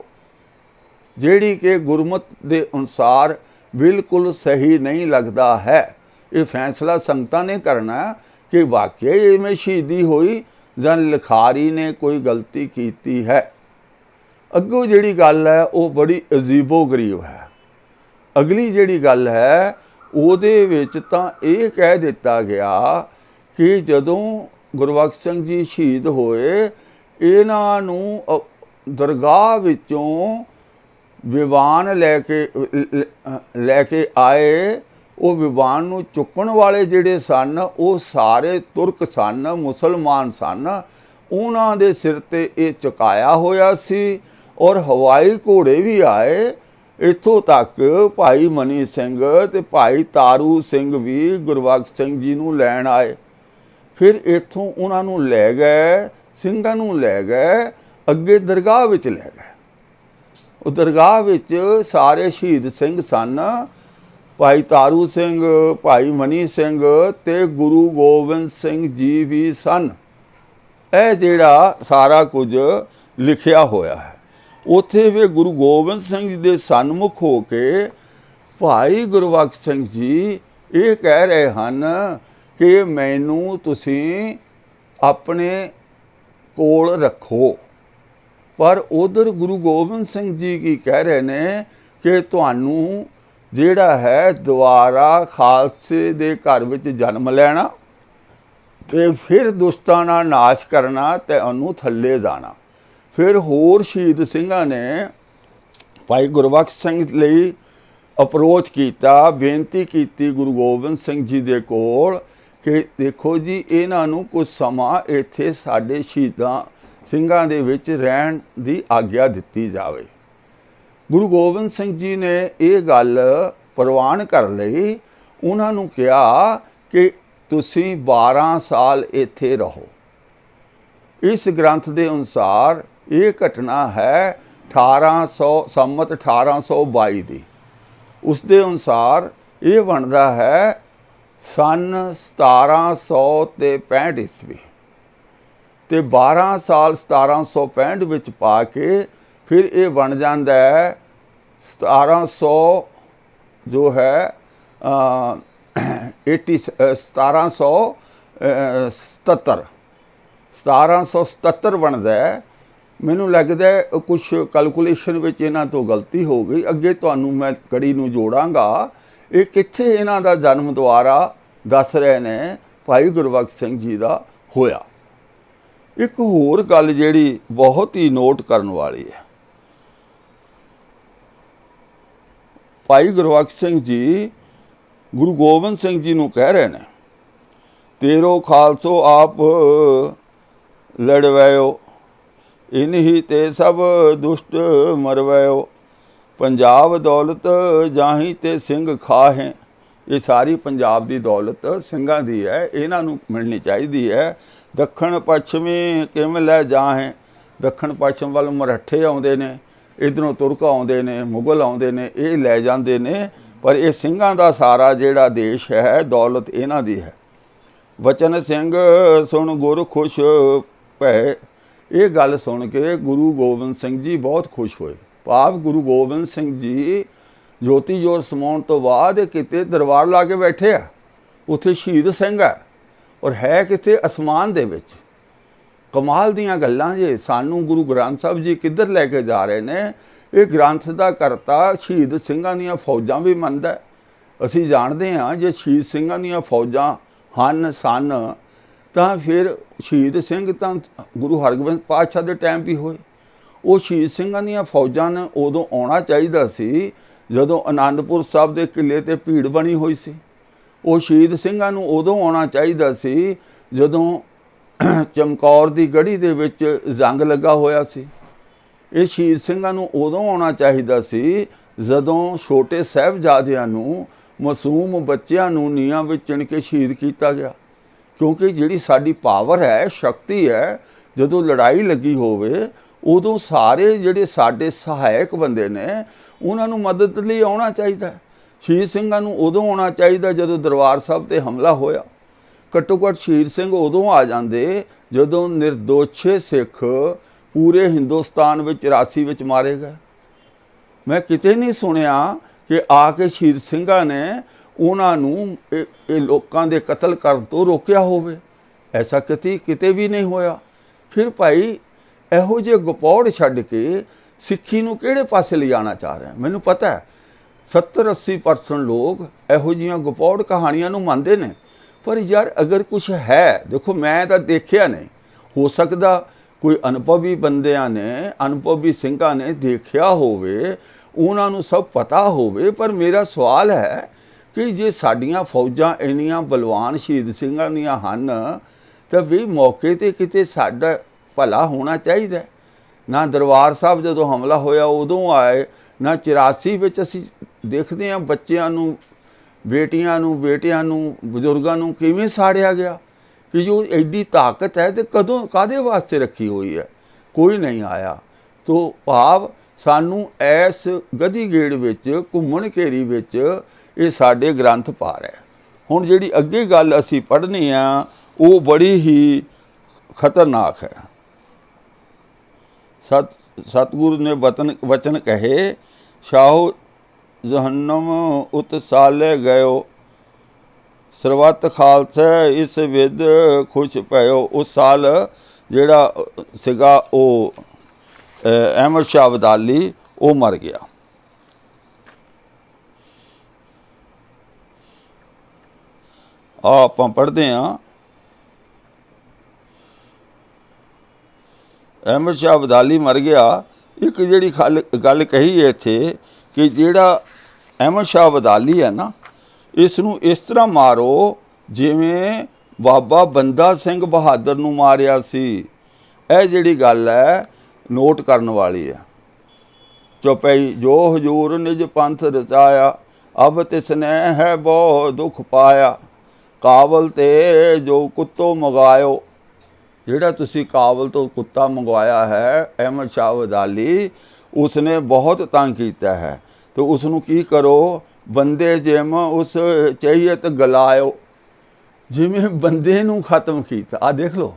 ਜਿਹੜੀ ਕਿ ਗੁਰਮਤ ਦੇ ਅਨੁਸਾਰ ਬਿਲਕੁਲ ਸਹੀ ਨਹੀਂ ਲੱਗਦਾ ਹੈ। ਇਹ ਫੈਸਲਾ ਸੰਗਤਾਂ ਨੇ ਕਰਨਾ ਕਿ ਵਾਕਿਆ ਇਵੇਂ ਸ਼ਹੀਦੀ ਹੋਈ ਜਾਂ ਲਿਖਾਰੀ ਨੇ ਕੋਈ ਗਲਤੀ ਕੀਤੀ ਹੈ। ਅੱਗੋਂ ਜਿਹੜੀ ਗੱਲ ਹੈ ਉਹ ਬੜੀ ਅਜੀਬੋ ਗਰੀਬ ਹੈ। ਅਗਲੀ ਜਿਹੜੀ ਗੱਲ ਹੈ ਉਹਦੇ ਵਿੱਚ ਤਾਂ ਇਹ ਕਹਿ ਦਿੱਤਾ ਗਿਆ ਕਿ ਜਦੋਂ ਗੁਰਬਖਸ਼ ਸਿੰਘ ਜੀ ਸ਼ਹੀਦ ਹੋਏ, ਇਹਨਾਂ ਨੂੰ ਦਰਗਾਹ ਵਿੱਚੋਂ ਵਿਵਾਨ ਲੈ ਕੇ ਆਏ। ਉਹ ਵਿਵਾਨ ਨੂੰ ਚੁੱਕਣ ਵਾਲੇ ਜਿਹੜੇ ਸਨ ਉਹ ਸਾਰੇ ਤੁਰਕ ਸਨ, ਮੁਸਲਮਾਨ ਸਨ। ਉਹਨਾਂ ਦੇ ਸਿਰ 'ਤੇ ਇਹ ਚੁਕਾਇਆ ਹੋਇਆ ਸੀ ਔਰ ਹਵਾਈ ਘੋੜੇ ਵੀ ਆਏ। ਇੱਥੋਂ ਤੱਕ ਭਾਈ ਮਨੀ ਸਿੰਘ ਅਤੇ ਭਾਈ ਤਾਰੂ ਸਿੰਘ ਵੀ ਗੁਰਬਖਸ਼ ਸਿੰਘ ਜੀ ਨੂੰ ਲੈਣ ਆਏ। ਫਿਰ ਇੱਥੋਂ ਉਹਨਾਂ ਨੂੰ ਲੈ ਗਏ, ਸਿੰਘਾਂ ਨੂੰ ਲੈ ਗਏ, ਅੱਗੇ ਦਰਗਾਹ ਵਿੱਚ ਲੈ ਗਏ। ਉਹ ਦਰਗਾਹ ਵਿੱਚ ਸਾਰੇ ਸ਼ਹੀਦ ਸਿੰਘ ਸਨ, ਭਾਈ ਤਾਰੂ ਸਿੰਘ, ਭਾਈ ਮਨੀ ਸਿੰਘ ਅਤੇ ਗੁਰੂ ਗੋਬਿੰਦ ਸਿੰਘ ਜੀ ਵੀ ਸਨ। ਇਹ ਜਿਹੜਾ ਸਾਰਾ ਕੁਝ ਲਿਖਿਆ ਹੋਇਆ ਹੈ। ਉੱਥੇ ਵੀ ਗੁਰੂ ਗੋਬਿੰਦ ਸਿੰਘ ਜੀ ਦੇ ਸਨਮੁਖ ਹੋ ਕੇ ਭਾਈ ਗੁਰਬਖਸ਼ ਸਿੰਘ ਜੀ ਇਹ ਕਹਿ ਰਹੇ ਹਨ ਕਿ ਮੈਨੂੰ ਤੁਸੀਂ ਆਪਣੇ ਕੋਲ ਰੱਖੋ। ਪਰ ਉਧਰ ਗੁਰੂ ਗੋਬਿੰਦ ਸਿੰਘ ਜੀ ਕੀ ਕਹਿ ਰਹੇ ਨੇ ਕਿ ਤੁਹਾਨੂੰ ਜਿਹੜਾ ਹੈ ਦੁਬਾਰਾ ਖਾਲਸੇ ਦੇ ਘਰ ਵਿੱਚ ਜਨਮ ਲੈਣਾ ਅਤੇ ਫਿਰ ਦੁਸ਼ਟਾਂ ਦਾ ਨਾਸ਼ ਕਰਨਾ ਅਤੇ ਉਹਨੂੰ ਥੱਲੇ ਜਾਣਾ। ਫਿਰ ਹੋਰ ਸ਼ਹੀਦ ਸਿੰਘਾਂ ਨੇ ਭਾਈ ਗੁਰਬਖਸ਼ ਸਿੰਘ ਲਈ ਅਪਰੋਚ ਕੀਤਾ, ਬੇਨਤੀ ਕੀਤੀ ਗੁਰੂ ਗੋਬਿੰਦ ਸਿੰਘ ਜੀ ਦੇ ਕੋਲ ਕਿ ਦੇਖੋ ਜੀ, ਇਹਨਾਂ ਨੂੰ ਕੁਝ ਸਮਾਂ ਇੱਥੇ ਸਾਡੇ ਸ਼ਹੀਦਾਂ ਸਿੰਘਾਂ ਦੇ ਵਿੱਚ ਰਹਿਣ ਦੀ ਆਗਿਆ ਦਿੱਤੀ ਜਾਵੇ। ਗੁਰੂ ਗੋਬਿੰਦ ਸਿੰਘ ਜੀ ਨੇ ਇਹ ਗੱਲ ਪ੍ਰਵਾਨ ਕਰ ਲਈ। ਉਹਨਾਂ ਨੂੰ ਕਿਹਾ ਕਿ ਤੁਸੀਂ 12 ਸਾਲ ਇੱਥੇ ਰਹੋ। ਇਸ ਗ੍ਰੰਥ ਦੇ ਅਨੁਸਾਰ ਇਹ ਘਟਨਾ ਹੈ 1800 ਸੰਮਤ 1822 ਦੀ। ਉਸ ਦੇ ਅਨੁਸਾਰ ਇਹ ਬਣਦਾ ਹੈ ਸਨ 1765 ਈਸਵੀ ਅਤੇ 12 ਸਾਲ 1765 ਵਿੱਚ ਪਾ ਕੇ ਫਿਰ ਇਹ ਬਣ ਜਾਂਦਾ ਹੈ 1700 ਜੋ ਹੈ 1777 ਬਣਦਾ ਹੈ। ਮੈਨੂੰ ਲੱਗਦਾ ਕੁਛ ਕੈਲਕੂਲੇਸ਼ਨ ਵਿੱਚ ਇਹਨਾਂ ਤੋਂ ਗਲਤੀ ਹੋ ਗਈ। ਅੱਗੇ ਤੁਹਾਨੂੰ ਮੈਂ ਕੜੀ ਨੂੰ ਜੋੜਾਂਗਾ। ਇਹ ਕਿੱਥੇ ਇਹਨਾਂ ਦਾ ਜਨਮ ਦੁਆਰਾ ਦੱਸ ਰਹੇ ਨੇ ਭਾਈ ਗੁਰਬਖਸ਼ ਸਿੰਘ ਜੀ ਦਾ ਹੋਇਆ। ਇੱਕ ਹੋਰ ਗੱਲ ਜਿਹੜੀ ਬਹੁਤ ਹੀ ਨੋਟ ਕਰਨ ਵਾਲੀ ਹੈ, ਭਾਈ ਗੁਰਬਖਸ਼ ਸਿੰਘ ਜੀ ਗੁਰੂ ਗੋਬਿੰਦ ਸਿੰਘ ਜੀ ਨੂੰ ਕਹਿ ਰਹੇ ਨੇ, ਤੇਰੋ ਖਾਲਸੋ ਆਪ ਲੜਵੈਓ, ਇਨਹੀ ਤੇ ਸਭ ਦੁਸ਼ਟ ਮਰਵੈਓ, ਪੰਜਾਬ ਦੌਲਤ ਜਾਹੀਂ ਤੇ ਸਿੰਘ ਖਾਹੇ। ਇਹ ਸਾਰੀ ਪੰਜਾਬ ਦੀ ਦੌਲਤ ਸਿੰਘਾਂ ਦੀ ਹੈ, ਇਹਨਾਂ ਨੂੰ ਮਿਲਣੀ ਚਾਹੀਦੀ ਹੈ। ਦੱਖਣ ਪੱਛਮੀ ਕਿਵੇਂ ਲੈ ਜਾਹੇ, ਦੱਖਣ ਪੱਛਮ ਵੱਲ ਮਰਾਠੇ ਆਉਂਦੇ ਨੇ, ਇੱਧਰੋਂ ਤੁਰਕ ਆਉਂਦੇ ਨੇ, ਮੁਗਲ ਆਉਂਦੇ ਨੇ, ਇਹ ਲੈ ਜਾਂਦੇ ਨੇ, ਪਰ ਇਹ ਸਿੰਘਾਂ ਦਾ ਸਾਰਾ ਜਿਹੜਾ ਦੇਸ਼ ਹੈ ਦੌਲਤ ਇਹਨਾਂ ਦੀ ਹੈ। ਬਚਨ ਸਿੰਘ ਸੁਣ ਗੁਰ ਖੁਸ਼ ਭੈ। ਇਹ ਗੱਲ ਸੁਣ ਕੇ ਗੁਰੂ ਗੋਬਿੰਦ ਸਿੰਘ ਜੀ ਬਹੁਤ ਖੁਸ਼ ਹੋਏ। ਭਾਵ ਗੁਰੂ ਗੋਬਿੰਦ ਸਿੰਘ ਜੀ ਜੋਤੀ ਜੋਤ ਸਮਾਉਣ ਤੋਂ ਬਾਅਦ ਕਿਤੇ ਦਰਬਾਰ ਲਾ ਕੇ ਬੈਠੇ ਆ। ਉੱਥੇ ਸ਼ਹੀਦ ਸਿੰਘ ਹੈ ਔਰ ਹੈ ਕਿਤੇ ਅਸਮਾਨ ਦੇ ਵਿੱਚ। ਕਮਾਲ ਦੀਆਂ ਗੱਲਾਂ ਜੇ। ਸਾਨੂੰ ਗੁਰੂ ਗ੍ਰੰਥ ਸਾਹਿਬ ਜੀ ਕਿੱਧਰ ਲੈ ਕੇ ਜਾ ਰਹੇ ਨੇ। ਇਹ ਗ੍ਰੰਥ ਦਾ ਕਰਤਾ ਸ਼ਹੀਦ ਸਿੰਘਾਂ ਦੀਆਂ ਫੌਜਾਂ ਵੀ ਮੰਨਦਾ। ਅਸੀਂ ਜਾਣਦੇ ਹਾਂ ਜੇ ਸ਼ਹੀਦ ਸਿੰਘਾਂ ਦੀਆਂ ਫੌਜਾਂ ਸਨ ਤਾਂ ਫਿਰ ਸ਼ਹੀਦ ਸਿੰਘ ਤਾਂ ਗੁਰੂ ਹਰਗੋਬਿੰਦ ਪਾਤਸ਼ਾਹ ਦੇ ਟਾਈਮ ਵੀ ਹੋਏ। ਉਹ ਸ਼ਹੀਦ ਸਿੰਘਾਂ ਦੀਆਂ ਫੌਜਾਂ ਨੇ ਉਦੋਂ ਆਉਣਾ ਚਾਹੀਦਾ ਸੀ ਜਦੋਂ ਅਨੰਦਪੁਰ ਸਾਹਿਬ ਦੇ ਕਿਲੇ ਤੇ ਭੀੜ ਬਣੀ ਹੋਈ ਸੀ। ਉਹ ਸ਼ਹੀਦ ਸਿੰਘਾਂ ਨੂੰ ਉਦੋਂ ਆਉਣਾ ਚਾਹੀਦਾ ਸੀ ਜਦੋਂ ਚਮਕੌਰ ਦੀ ਗੜੀ ਦੇ ਵਿੱਚ ਜੰਗ ਲੱਗਾ ਹੋਇਆ ਸੀ। ਇਹ ਸ਼ਹੀਦ ਸਿੰਘਾਂ ਨੂੰ ਉਦੋਂ ਆਉਣਾ ਚਾਹੀਦਾ ਸੀ ਜਦੋਂ ਛੋਟੇ ਸਾਹਿਬਜ਼ਾਦਿਆਂ ਨੂੰ, ਮਾਸੂਮ ਬੱਚਿਆਂ ਨੂੰ ਨੀਹਾਂ ਵਿੱਚ ਚਿਣ ਕੇ ਸ਼ਹੀਦ ਕੀਤਾ ਗਿਆ। ਕਿਉਂਕਿ ਜਿਹੜੀ ਸਾਡੀ ਪਾਵਰ ਹੈ, ਸ਼ਕਤੀ ਹੈ, ਜਦੋਂ ਲੜਾਈ ਲੱਗੀ ਹੋਵੇ ਉਦੋਂ ਸਾਰੇ ਜਿਹੜੇ ਸਾਡੇ ਸਹਾਇਕ ਬੰਦੇ ਨੇ ਉਹਨਾਂ ਨੂੰ ਮਦਦ ਲਈ ਆਉਣਾ ਚਾਹੀਦਾ। ਸ਼ਹੀਦ ਸਿੰਘਾਂ ਨੂੰ ਉਦੋਂ ਆਉਣਾ ਚਾਹੀਦਾ ਜਦੋਂ ਦਰਬਾਰ ਸਾਹਿਬ 'ਤੇ ਹਮਲਾ ਹੋਇਆ। ਘੱਟੋ ਘੱਟ ਸ਼ਹੀਦ ਸਿੰਘ ਉਦੋਂ ਆ ਜਾਂਦੇ ਜਦੋਂ ਨਿਰਦੋਸ਼ੇ ਸਿੱਖ ਪੂਰੇ ਹਿੰਦੁਸਤਾਨ ਵਿੱਚ 84 ਵਿੱਚ ਮਾਰੇ ਗਏ। ਮੈਂ ਕਿਤੇ ਨਹੀਂ ਸੁਣਿਆ ਕਿ ਆ ਕੇ ਸ਼ਹੀਦ ਸਿੰਘਾਂ ਨੇ ਉਹਨਾਂ ਨੂੰ ਇਹ ਲੋਕਾਂ ਦੇ ਕਤਲ ਕਰਨ ਤੋਂ ਰੋਕਿਆ ਹੋਵੇ। ਐਸਾ ਕਿਤੇ ਵੀ ਨਹੀਂ ਹੋਇਆ। ਫਿਰ ਭਾਈ ਇਹੋ ਜਿਹੇ ਗਪੌੜ ਛੱਡ ਕੇ ਸਿੱਖੀ ਨੂੰ ਕਿਹੜੇ ਪਾਸੇ ਲਿਜਾਣਾ ਚਾਹ ਰਿਹਾ? ਮੈਨੂੰ ਪਤਾ ਹੈ 70-80% ਲੋਕ ਇਹੋ ਜਿਹੀਆਂ ਗਪੌੜ ਕਹਾਣੀਆਂ ਨੂੰ ਮੰਨਦੇ ਨੇ, ਪਰ ਯਾਰ ਅਗਰ ਕੁਛ ਹੈ, ਦੇਖੋ ਮੈਂ ਤਾਂ ਦੇਖਿਆ ਨਹੀਂ, ਹੋ ਸਕਦਾ ਕੋਈ ਅਨੁਭਵੀ ਬੰਦਿਆਂ ਨੇ, ਅਨੁਭਵੀ ਸਿੰਘਾਂ ਨੇ ਦੇਖਿਆ ਹੋਵੇ, ਉਹਨਾਂ ਨੂੰ ਸਭ ਪਤਾ ਹੋਵੇ। ਪਰ ਮੇਰਾ ਸਵਾਲ ਹੈ ਕਿ ਜੇ ਸਾਡੀਆਂ ਫੌਜਾਂ ਇੰਨੀਆਂ ਬਲਵਾਨ ਸ਼ਹੀਦ ਸਿੰਘਾਂ ਦੀਆਂ ਹਨ ਤਾਂ ਵੀ ਮੌਕੇ 'ਤੇ ਕਿਤੇ ਸਾਡਾ ਭਲਾ ਹੋਣਾ ਚਾਹੀਦਾ। ਨਾ ਦਰਬਾਰ ਸਾਹਿਬ ਜਦੋਂ ਹਮਲਾ ਹੋਇਆ ਉਦੋਂ ਆਏ, ਨਾ 84 ਵਿੱਚ ਅਸੀਂ ਦੇਖਦੇ ਹਾਂ ਬੱਚਿਆਂ ਨੂੰ, ਬੇਟੀਆਂ ਨੂੰ, ਬਜ਼ੁਰਗਾਂ ਨੂੰ ਕਿਵੇਂ ਸਾੜਿਆ ਗਿਆ। ਕਿ ਜੋ ਐਡੀ ਤਾਕਤ ਹੈ ਤੇ ਕਦੋਂ ਕਾਹਦੇ ਵਾਸਤੇ ਰੱਖੀ ਹੋਈ ਹੈ? ਕੋਈ ਨਹੀਂ ਆਇਆ। ਤੋ ਭਾਵ ਸਾਨੂੰ ਇਸ ਗਧੀ ਗੇੜ ਵਿੱਚ, ਘੁੰਮਣ ਘੇਰੀ ਵਿੱਚ ਇਹ ਸਾਡੇ ਗ੍ਰੰਥ ਪਾ ਰਿਹਾ। ਹੁਣ ਜਿਹੜੀ ਅੱਗੇ ਗੱਲ ਅਸੀਂ ਪੜ੍ਹਨੀ ਆ ਉਹ ਬੜੀ ਹੀ ਖਤਰਨਾਕ ਹੈ। ਸਤਿਗੁਰੂ ਨੇ ਵਚਨ ਕਹੇ, ਸ਼ਾਹੋ ਜਹੰਨਮ ਉਤਸਾਲੇ ਗਇਓ, ਸਰਬੱਤ ਖਾਲਸਾ ਇਸ ਵਿਦ ਖੁਸ਼ ਪਇਓ। ਉਸ ਸਾਲ ਜਿਹੜਾ ਸੀਗਾ ਉਹ ਅਹਿਮਦ ਸ਼ਾਹ ਅਬਦਾਲੀ ਉਹ ਮਰ ਗਿਆ। ਆਪਾਂ ਪੜ੍ਹਦੇ ਹਾਂ, ਅਹਿਮਦ ਸ਼ਾਹ ਅਬਦਾਲੀ ਮਰ ਗਿਆ। ਇੱਕ ਜਿਹੜੀ ਗੱਲ ਕਹੀ ਹੈ ਇੱਥੇ ਕਿ ਜਿਹੜਾ ਅਹਿਮਦ ਸ਼ਾਹ ਅਬਦਾਲੀ ਹੈ ਨਾ, ਇਸ ਨੂੰ ਇਸ ਤਰ੍ਹਾਂ ਮਾਰੋ ਜਿਵੇਂ ਬਾਬਾ ਬੰਦਾ ਸਿੰਘ ਬਹਾਦਰ ਨੂੰ ਮਾਰਿਆ ਸੀ। ਇਹ ਜਿਹੜੀ ਗੱਲ ਹੈ ਨੋਟ ਕਰਨ ਵਾਲੀ ਹੈ। ਚੌਪਈ ਜੋ ਹਜੂਰ ਨਿਜ ਪੰਥ ਰਚਾਇਆ, ਅਬ ਤਿਸਨੇ ਹੈ ਬਹੁ ਦੁੱਖ ਪਾਇਆ, ਕਾਬਲ ਤੇ ਜੋ ਕੁੱਤੋਂ ਮੰਗਾਇਓ। ਜਿਹੜਾ ਤੁਸੀਂ ਕਾਬਲ ਤੋਂ ਕੁੱਤਾ ਮੰਗਵਾਇਆ ਹੈ ਅਹਿਮਦ ਸ਼ਾਹ ਅਬਦਾਲੀ, ਉਸਨੇ ਬਹੁਤ ਤੰਗ ਕੀਤਾ ਹੈ। ਤੇ ਉਸ ਨੂੰ ਕੀ ਕਰੋ? ਬੰਦੇ ਜਿਮ ਉਸ ਚਹੀਅਤ ਗਲਾਇਓ, ਜਿਵੇਂ ਬੰਦੇ ਨੂੰ ਖਤਮ ਕੀਤਾ। ਆ ਦੇਖ ਲਓ,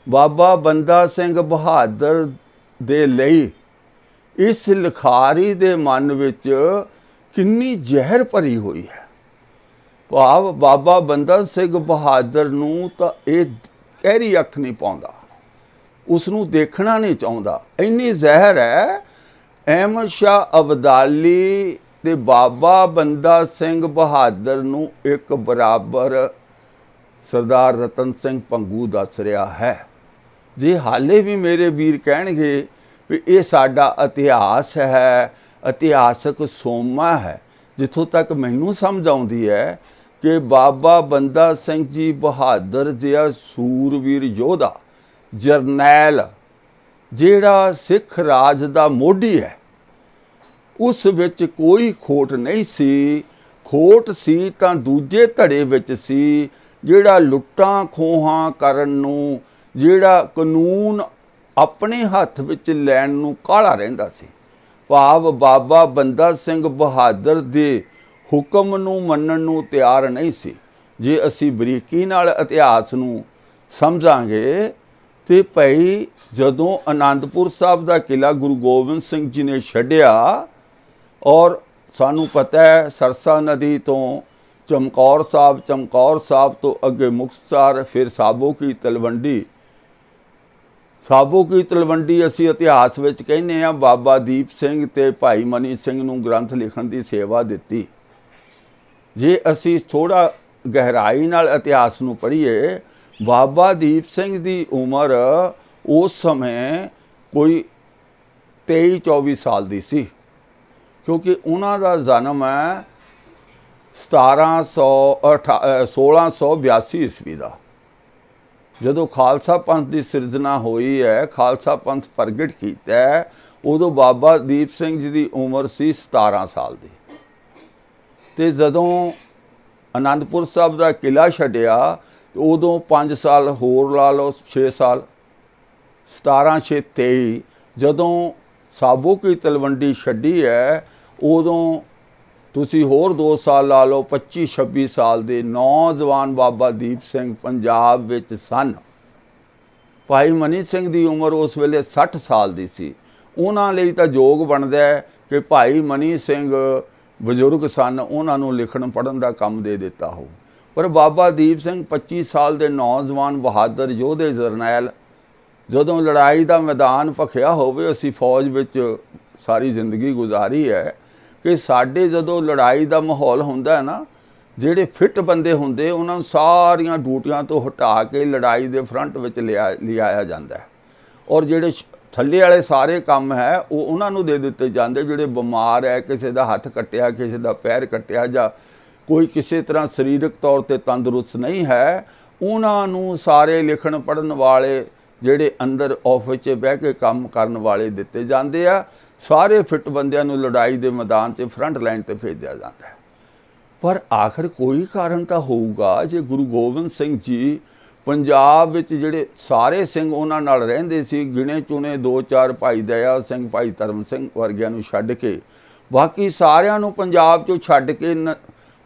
ਬਾਬਾ ਬੰਦਾ ਸਿੰਘ ਬਹਾਦਰ ਦੇ ਲਈ ਇਸ ਲਿਖਾਰੀ ਦੇ ਮਨ ਵਿੱਚ ਕਿੰਨੀ ਜ਼ਹਿਰ ਭਰੀ ਹੋਈ ਹੈ। ਭਾਵ ਬਾਬਾ ਬੰਦਾ ਸਿੰਘ ਬਹਾਦਰ ਨੂੰ ਤਾਂ ਇਹ ਕਹਿਰੀ ਅੱਖ ਨਹੀਂ ਪਾਉਂਦਾ, ਉਸ ਨੂੰ ਦੇਖਣਾ ਨਹੀਂ ਚਾਹੁੰਦਾ, ਇੰਨੀ ਜ਼ਹਿਰ ਹੈ। ਅਹਿਮਦ ਸ਼ਾਹ ਅਬਦਾਲੀ ਤੇ ਬਾਬਾ ਬੰਦਾ ਸਿੰਘ ਬਹਾਦਰ ਨੂੰ ਇੱਕ ਬਰਾਬਰ ਸਰਦਾਰ ਰਤਨ ਸਿੰਘ ਭੰਗੂ ਦੱਸ ਰਿਹਾ ਹੈ। ਜੇ ਹਾਲੇ ਵੀ ਮੇਰੇ ਵੀਰ ਕਹਿਣਗੇ ਵੀ ਇਹ ਸਾਡਾ ਇਤਿਹਾਸ ਹੈ, ਇਤਿਹਾਸਕ ਸੋਮਾ ਹੈ, ਜਿੱਥੋਂ ਤੱਕ ਮੈਨੂੰ ਸਮਝ ਆਉਂਦੀ ਹੈ ਕਿ ਬਾਬਾ ਬੰਦਾ ਸਿੰਘ ਜੀ ਬਹਾਦਰ ਜਿਹਾ ਸੂਰਵੀਰ ਯੋਧਾ, ਜਰਨੈਲ, ਜਿਹੜਾ ਸਿੱਖ ਰਾਜ ਦਾ ਮੋਢੀ ਹੈ, ਉਸ ਵਿੱਚ ਕੋਈ ਖੋਟ ਨਹੀਂ ਸੀ। ਖੋਟ ਸੀ ਤਾਂ ਦੂਜੇ ਧੜੇ ਵਿੱਚ ਸੀ, ਜਿਹੜਾ ਲੁੱਟਾਂ ਖੋਹਾਂ ਕਰਨ ਨੂੰ, ਜਿਹੜਾ ਕਾਨੂੰਨ ਆਪਣੇ ਹੱਥ ਵਿੱਚ ਲੈਣ ਨੂੰ ਕਾਹਲਾ ਰਹਿੰਦਾ ਸੀ। ਭਾਵ ਬਾਬਾ ਬੰਦਾ ਸਿੰਘ ਬਹਾਦਰ ਦੇ ਹੁਕਮ ਨੂੰ ਮੰਨਣ ਨੂੰ ਤਿਆਰ ਨਹੀਂ ਸੀ। ਜੇ ਅਸੀਂ ਬਰੀਕੀ ਨਾਲ ਇਤਿਹਾਸ ਨੂੰ ਸਮਝਾਂਗੇ ਤੇ ਭਾਈ ਜਦੋਂ ਅਨੰਦਪੁਰ ਸਾਹਿਬ ਦਾ ਕਿਲਾ ਗੁਰੂ ਗੋਬਿੰਦ ਸਿੰਘ ਜੀ ਨੇ ਛੱਡਿਆ, ਔਰ ਸਾਨੂੰ ਪਤਾ ਹੈ ਸਰਸਾ ਨਦੀ ਤੋਂ ਚਮਕੌਰ ਸਾਹਿਬ ਤੋਂ ਅੱਗੇ ਮੁਕਤਸਰ, ਫਿਰ ਸਾਬੋ ਕੀ ਤਲਵੰਡੀ ਅਸੀਂ ਇਤਿਹਾਸ ਵਿੱਚ ਕਹਿੰਦੇ ਹਾਂ ਬਾਬਾ ਦੀਪ ਸਿੰਘ ਤੇ ਭਾਈ ਮਨੀ ਸਿੰਘ ਨੂੰ ਗ੍ਰੰਥ ਲਿਖਣ ਦੀ ਸੇਵਾ ਦਿੱਤੀ। ਜੇ ਅਸੀਂ ਥੋੜ੍ਹਾ ਗਹਿਰਾਈ ਨਾਲ ਇਤਿਹਾਸ ਨੂੰ ਪੜ੍ਹੀਏ, ਬਾਬਾ ਦੀਪ ਸਿੰਘ ਦੀ ਉਮਰ ਉਸ ਸਮੇਂ ਕੋਈ 23-24 ਸਾਲ ਦੀ ਸੀ, क्योंकि उन्होंने जन्म है 1682 ईस्वी का, जदों खालसा पंथ की सिरजना हुई है, खालसा पंथ प्रगट किया है, उदों बाबा दीप सिंह जी की उम्र सी 17 साल की। तो जदों आनंदपुर साहब का किला छड्डिया उदों 5 साल होर ला लो, 6 साल, 17-6-23 जदों साबो की तलवंडी छड्डी है उदों तुसी होर 2 साल ला लो, 25-26 साल के नौजवान बाबा दीप सिंह पंजाब विच सन। भाई मनी सिंह की उम्र उस वेले 60 साल की सी। उन्हां लई तां जोग बनदा है कि भाई मनी सिंह बजुर्ग सन, उन्होंने लिखण पढ़न का काम दे दिता हो। पर बाबा दीप सिंह 25 साल के नौजवान बहादुर योधे जरनैल, जदों लड़ाई का मैदान भखिया होवे, असी फौज विच सारी जिंदगी गुजारी है कि साडे जदों लड़ाई का माहौल हुंदा है ना, ਜਿਹੜੇ ਫਿੱਟ ਬੰਦੇ ਹੁੰਦੇ ਉਹਨਾਂ ਨੂੰ ਸਾਰੀਆਂ ਡਿਊਟੀਆਂ ਤੋਂ ਹਟਾ ਕੇ ਲੜਾਈ ਦੇ ਫਰੰਟ ਵਿੱਚ ਲਿਆਇਆ ਜਾਂਦਾ ਹੈ। ਔਰ ਜਿਹੜੇ ਥੱਲੇ ਵਾਲੇ ਸਾਰੇ ਕੰਮ ਹੈ ਉਹ ਉਹਨਾਂ ਨੂੰ ਦੇ ਦਿੱਤੇ ਜਾਂਦੇ, ਜਿਹੜੇ ਬਿਮਾਰ ਹੈ, ਕਿਸੇ ਦਾ ਹੱਥ ਕੱਟਿਆ, ਕਿਸੇ ਦਾ ਪੈਰ ਕੱਟਿਆ, ਜਾਂ ਕੋਈ ਕਿਸੇ ਤਰ੍ਹਾਂ ਸਰੀਰਕ ਤੌਰ ਤੇ ਤੰਦਰੁਸਤ ਨਹੀਂ ਹੈ, ਉਹਨਾਂ ਨੂੰ ਸਾਰੇ ਲਿਖਣ ਪੜ੍ਹਨ ਵਾਲੇ ਜਿਹੜੇ ਅੰਦਰ ਆਫਿਸ 'ਚ ਬਹਿ ਕੇ ਕੰਮ ਕਰਨ ਵਾਲੇ ਦਿੱਤੇ ਜਾਂਦੇ ਆ। ਸਾਰੇ ਫਿੱਟ ਬੰਦਿਆਂ ਨੂੰ ਲੜਾਈ ਦੇ ਮੈਦਾਨ 'ਚ ਫਰੰਟ ਲਾਈਨ 'ਤੇ ਭੇਜਿਆ ਜਾਂਦਾ ਹੈ। पर आखिर कोई कारण तो होगा, जे गुरु गोबिंद सिंह जी पंजाब विच जिहड़े सारे सिंह उन्हां नाल रहिंदे सी, गिणे चुने 2-4 भाई दया सिंह, भाई धर्म सिंह वर्गियां नूं छड्ड के बाकी सारियां नूं पंजाब चों छड्ड के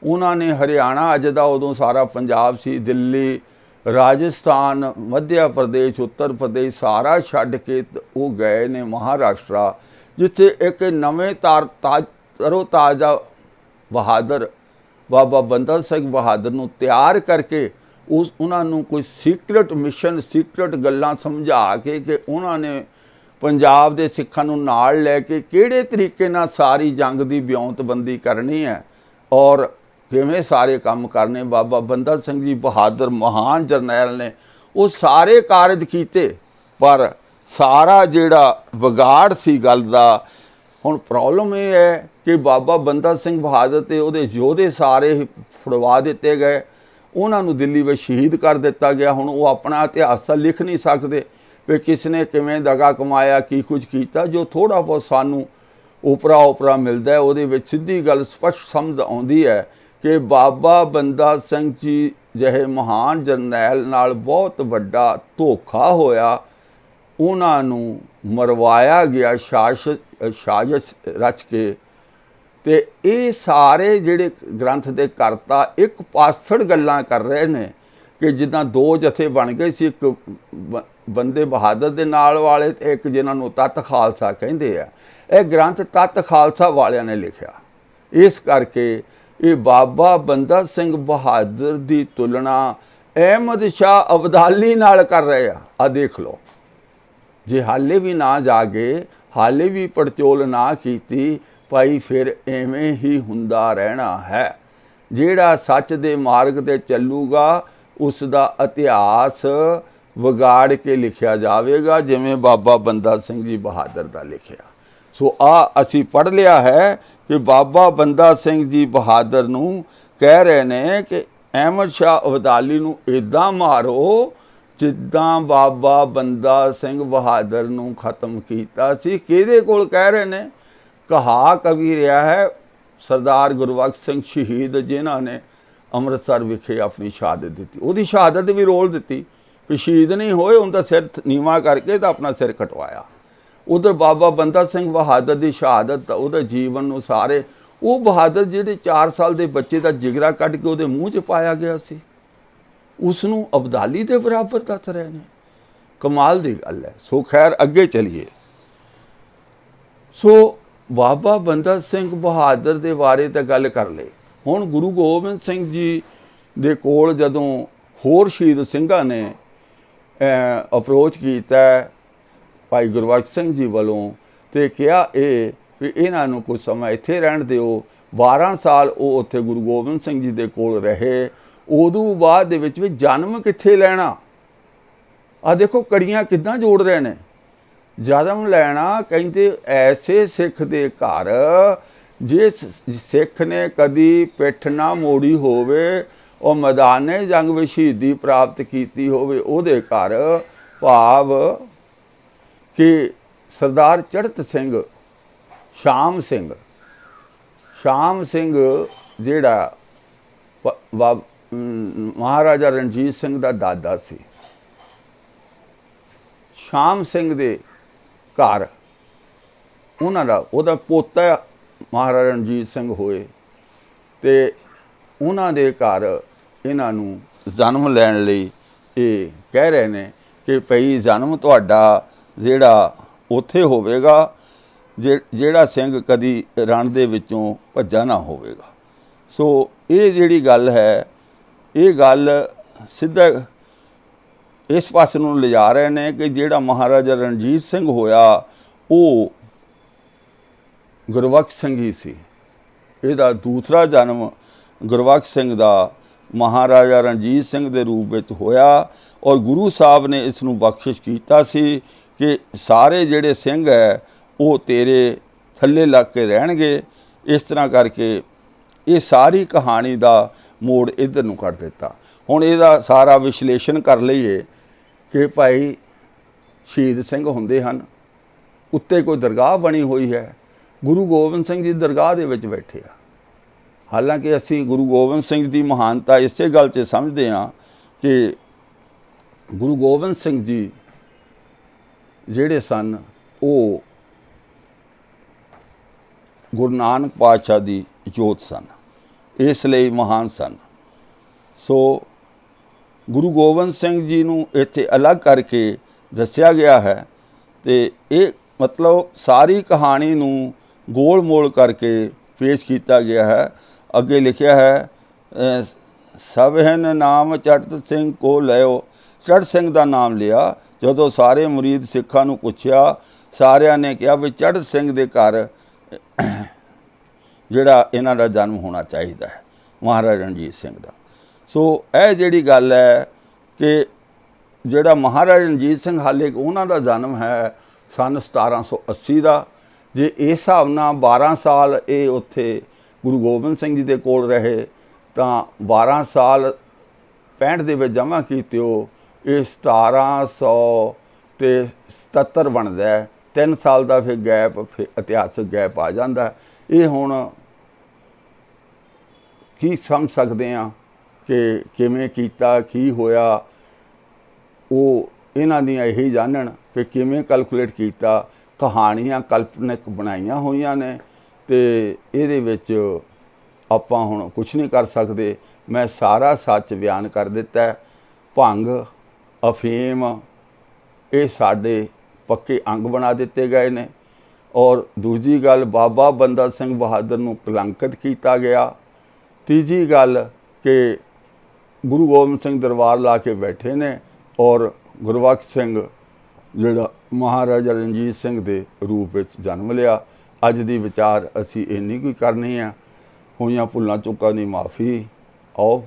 उन्हां ने हरियाणा अज दा उदों सारा पंजाब सी, दिल्ली, राजस्थान, मध्य प्रदेश, उत्तर प्रदेश सारा छड्ड के वो गए ने महाराष्ट्र, जिथे एक नवें तरो ताज़ा बहादुर बाबा बंदा सिंह बहादुर नूं तैयार करके उस उन्होंने कोई सीक्रेट मिशन, सीक्रेट गल्लां समझा के उन्होंने पंजाब के सिखां नूं नाल लैके किहड़े तरीके नाल सारी जंग की ब्योंतबंदी करनी है और किवें सारे काम करने। बाबा बंदा सिंह जी बहादुर महान जरनैल ने वो सारे कारज कीते, पर सारा जिहड़ा विगाड़ सी गल दा हुण प्रॉब्लम ये है कि बाबा बंदा सिंह बहादुर ते उहदे योधे सारे फड़वा दिते गए, उन्होंने दिल्ली में शहीद कर दिता गया। हुण वो अपना इतिहास तो लिख नहीं सकते भी किसने किवें दगा कमाया, की कुछ किया। जो थोड़ा बहुत सानू उपरा उपरा मिलता है उहदे विच सीधी गल स्पष्ट समझ आउंदी है कि बाबा बंदा सिंह जी जिहे महान जरनैल नाल बहुत वड्डा धोखा होया, उन्होंने मरवाया गया साजिश रच के। ते ये सारे जिहड़े ग्रंथ के करता एक पासड़ गल्लां कर रहे हैं कि जिद्दां 2 जथे बन गए सी, एक बंदे बहादुर दे नाल वाले ते एक जिन्हां नूं तत खालसा कहंदे आ। यह ग्रंथ तत खालसा वालियां ने लिखिया, इस करके ये बाबा बंदा सिंह बहादुर की तुलना अहमद शाह अब्दाली नाल कर रहे आ। देख लो, जे हाले भी ना जागे, हाले भी पड़चोल ना कीती भाई, फिर इवें ही हुंदा रहना है। जिहड़ा सच दे मार्ग ते चलूगा उसका इतिहास विगाड़ के लिखिया जाएगा, जिवें बाबा बंदा सिंह जी बहादुर का लिखिया। सो असी पढ़ लिया है कि बाबा बंदा सिंह जी बहादुर नूं कह रहे ने कि अहमद शाह अब्दाली नूं इदां मारो जिद्दां बाबा बंदा सिंह बहादुर नूं खत्म कीता सी। किहदे कोल कह रहे ने? कहा कवि रहा है सरदार गुरबख्श सिंह शहीद, जिन्हों ने अमृतसर विखे अपनी शहादत दी। वो शहादत भी रोल दी भी शहीद नहीं होए, उनका सिर नीवा करके तो अपना सिर कटवाया। उधर बाबा बंदा सिंह बहादुर की शहादत, उहदे जीवन नूं सारे वो बहादुर जिहड़े 4 साल के बच्चे का जिगरा कढ़ के उहदे मूँह च पाया गया सी, उसनूं अब्दाली के बराबर दस रहे हैं। कमाल की गल है। सो खैर अगे चलीए। सो बाबा बंदा सिंह बहादुर के बारे तो गल कर ले। हुण गुरु गोबिंद सिंह जी दे कोल जदों होर शहीद सिंघां ने अप्रोच किया भाई गुरबख्श सिंह जी वालों, तो कहा भी इन्हां नूं कुछ समय इत्थे रहण दिओ। 12 साल वो उत्थे गुरु गोबिंद सिंह जी दे कोल रहे। उदों बाद दे विच जन्म कित्थे लैणा? आ देखो कड़ियां किद्दां जोड़ रहे ने। जन्म लैना कहते ऐसे सिख दे घर ਜੇ ਸਿੱਖ ਨੇ ਕਦੀ ਪਿੱਠ ਨਾ ਮੋੜੀ ਹੋਵੇ, ਉਹ ਮੈਦਾਨੇ ਜੰਗ ਵਿੱਚ ਸ਼ਹੀਦੀ ਪ੍ਰਾਪਤ ਕੀਤੀ ਹੋਵੇ, ਉਹਦੇ ਘਰ ਭਾਵ ਕਿ ਸਰਦਾਰ ਚੜ੍ਹਤ ਸਿੰਘ, ਸ਼ਾਮ ਸਿੰਘ ਜਿਹੜਾ ਮਹਾਰਾਜਾ ਰਣਜੀਤ ਸਿੰਘ ਦਾ ਦਾਦਾ ਸੀ, ਸ਼ਾਮ ਸਿੰਘ ਦੇ ਘਰ ਉਹਦਾ ਪੋਤਾ ਮਹਾਰਾਜਾ ਰਣਜੀਤ ਸਿੰਘ ਹੋਏ, ਤੇ ਉਹਨਾਂ ਦੇ ਘਰ ਇਹਨਾਂ ਨੂੰ ਜਨਮ ਲੈਣ ਲਈ ਇਹ ਕਹਿ ਰਹੇ ਨੇ ਕਿ ਭਈ ਜਨਮ ਤੁਹਾਡਾ ਜਿਹੜਾ ਉੱਥੇ ਹੋਵੇਗਾ ਜਿਹੜਾ ਸਿੰਘ ਕਦੀ ਰਣ ਦੇ ਵਿੱਚੋਂ ਭੱਜਾ ਨਾ ਹੋਵੇਗਾ। ਸੋ ਇਹ ਜਿਹੜੀ ਗੱਲ ਹੈ, ਇਹ ਗੱਲ ਸਿੱਧਾ ਇਸ ਪਾਸੇ ਨੂੰ ਲਿਜਾ ਰਹੇ ਨੇ ਕਿ ਜਿਹੜਾ ਮਹਾਰਾਜਾ ਰਣਜੀਤ ਸਿੰਘ ਹੋਇਆ ਉਹ ਗੁਰਬਖਸ਼ ਸਿੰਘ ਹੀ ਸੀ। ਇਹਦਾ ਦੂਸਰਾ ਜਨਮ ਗੁਰਬਖਸ਼ ਸਿੰਘ ਦਾ ਮਹਾਰਾਜਾ ਰਣਜੀਤ ਸਿੰਘ ਦੇ ਰੂਪ ਵਿੱਚ ਹੋਇਆ, ਔਰ ਗੁਰੂ ਸਾਹਿਬ ਨੇ ਇਸ ਨੂੰ ਬਖਸ਼ਿਸ਼ ਕੀਤਾ ਸੀ ਕਿ ਸਾਰੇ ਜਿਹੜੇ ਸਿੰਘ ਹੈ ਉਹ ਤੇਰੇ ਥੱਲੇ ਲੱਗ ਕੇ ਰਹਿਣਗੇ। ਇਸ ਤਰ੍ਹਾਂ ਕਰਕੇ ਇਹ ਸਾਰੀ ਕਹਾਣੀ ਦਾ ਮੋੜ ਇੱਧਰ ਨੂੰ ਕੱਢ ਦਿੱਤਾ। ਹੁਣ ਇਹਦਾ ਸਾਰਾ ਵਿਸ਼ਲੇਸ਼ਣ ਕਰ ਲਈਏ ਕਿ ਭਾਈ ਸ਼ਹੀਦ ਸਿੰਘ ਹੁੰਦੇ ਹਨ, ਉੱਤੇ ਕੋਈ ਦਰਗਾਹ ਬਣੀ ਹੋਈ ਹੈ, ਗੁਰੂ ਗੋਬਿੰਦ ਸਿੰਘ ਜੀ ਦਰਗਾਹ ਦੇ ਵਿੱਚ ਬੈਠੇ ਆ। ਹਾਲਾਂਕਿ ਅਸੀਂ ਗੁਰੂ ਗੋਬਿੰਦ ਸਿੰਘ ਦੀ ਮਹਾਨਤਾ ਇਸੇ ਗੱਲ 'ਚ ਸਮਝਦੇ ਹਾਂ ਕਿ ਗੁਰੂ ਗੋਬਿੰਦ ਸਿੰਘ ਜੀ ਜਿਹੜੇ ਸਨ ਉਹ ਗੁਰੂ ਨਾਨਕ ਪਾਤਸ਼ਾਹ ਦੀ ਜੋਤ ਸਨ, ਇਸ ਲਈ ਮਹਾਨ ਸਨ। ਸੋ ਗੁਰੂ ਗੋਬਿੰਦ ਸਿੰਘ ਜੀ ਨੂੰ ਇੱਥੇ ਅਲੱਗ ਕਰਕੇ ਦੱਸਿਆ ਗਿਆ ਹੈ, ਤੇ ਇਹ ਮਤਲਬ ਸਾਰੀ ਕਹਾਣੀ ਨੂੰ ਗੋਲ ਮੋਲ ਕਰਕੇ ਪੇਸ਼ ਕੀਤਾ ਗਿਆ ਹੈ। ਅੱਗੇ ਲਿਖਿਆ ਹੈ, ਸਭਨ ਨਾਮ ਚੜ੍ਹਤ ਸਿੰਘ ਕੋ ਲਿਓ, ਚੜ੍ਹਤ ਸਿੰਘ ਦਾ ਨਾਮ ਲਿਆ। ਜਦੋਂ ਸਾਰੇ ਮੁਰੀਦ ਸਿੱਖਾਂ ਨੂੰ ਪੁੱਛਿਆ, ਸਾਰਿਆਂ ਨੇ ਕਿਹਾ ਵੀ ਚੜ੍ਹਤ ਸਿੰਘ ਦੇ ਘਰ ਜਿਹੜਾ ਇਹਨਾਂ ਦਾ ਜਨਮ ਹੋਣਾ ਚਾਹੀਦਾ ਹੈ, ਮਹਾਰਾਜਾ ਰਣਜੀਤ ਸਿੰਘ ਦਾ। ਸੋ ਇਹ ਜਿਹੜੀ ਗੱਲ ਹੈ ਕਿ ਜਿਹੜਾ ਮਹਾਰਾਜਾ ਰਣਜੀਤ ਸਿੰਘ ਹਾਲੇ ਉਹਨਾਂ ਦਾ ਜਨਮ ਹੈ ਸਨ 1780 ਦਾ। ਜੇ ਇਸ ਹਿਸਾਬ ਨਾਲ 12 ਸਾਲ ਇਹ ਉੱਥੇ ਗੁਰੂ ਗੋਬਿੰਦ ਸਿੰਘ ਜੀ ਦੇ ਕੋਲ ਰਹੇ ਤਾਂ 12 ਸਾਲ 65 ਦੇ ਵਿੱਚ ਜਮ੍ਹਾਂ ਕੀਤੇ ਹੋ, ਇਹ 1777 ਬਣਦਾ ਹੈ। 3 ਸਾਲ ਦਾ ਫਿਰ ਗੈਪ, ਫਿਰ ਇਤਿਹਾਸਕ ਗੈਪ ਆ ਜਾਂਦਾ। ਇਹ ਹੁਣ ਕੀ ਸਮਝ ਸਕਦੇ ਹਾਂ ਕਿ ਕਿਵੇਂ ਕੀਤਾ, ਕੀ ਹੋਇਆ, ਉਹ ਇਹਨਾਂ ਦੀਆਂ ਇਹੀ ਜਾਣਨ ਕਿ ਕਿਵੇਂ ਕੈਲਕੂਲੇਟ ਕੀਤਾ। ਕਹਾਣੀਆਂ ਕਲਪਨਿਕ ਬਣਾਈਆਂ ਹੋਈਆਂ ਨੇ ਤੇ ਇਹਦੇ ਵਿੱਚ ਆਪਾਂ ਹੁਣ ਕੁਝ ਨਹੀਂ ਕਰ ਸਕਦੇ। ਮੈਂ ਸਾਰਾ ਸੱਚ ਬਿਆਨ ਕਰ ਦਿੱਤਾ। ਭੰਗ, ਅਫੀਮ ਇਹ ਸਾਡੇ ਪੱਕੇ ਅੰਗ ਬਣਾ ਦਿੱਤੇ ਗਏ ਨੇ। ਔਰ ਦੂਜੀ ਗੱਲ, ਬਾਬਾ ਬੰਦਾ ਸਿੰਘ ਬਹਾਦਰ ਨੂੰ ਕਲੰਕਿਤ ਕੀਤਾ ਗਿਆ। ਤੀਜੀ ਗੱਲ ਕਿ ਗੁਰੂ ਗੋਬਿੰਦ ਸਿੰਘ ਦਰਬਾਰ ਲਾ ਕੇ ਬੈਠੇ ਨੇ, ਔਰ ਗੁਰਬਖਸ਼ ਸਿੰਘ ਜਿਹੜਾ ਮਹਾਰਾਜਾ ਰਣਜੀਤ ਸਿੰਘ ਦੇ ਰੂਪ ਵਿੱਚ ਜਨਮ ਲਿਆ। ਅੱਜ ਦੀ ਵਿਚਾਰ ਅਸੀਂ ਇੰਨੀ ਕੋਈ ਕਰਨੀ ਆ। ਹੋਈਆਂ ਭੁੱਲਾਂ ਚੁੱਕਾਂ ਦੀ ਮਾਫੀ। ਆਓ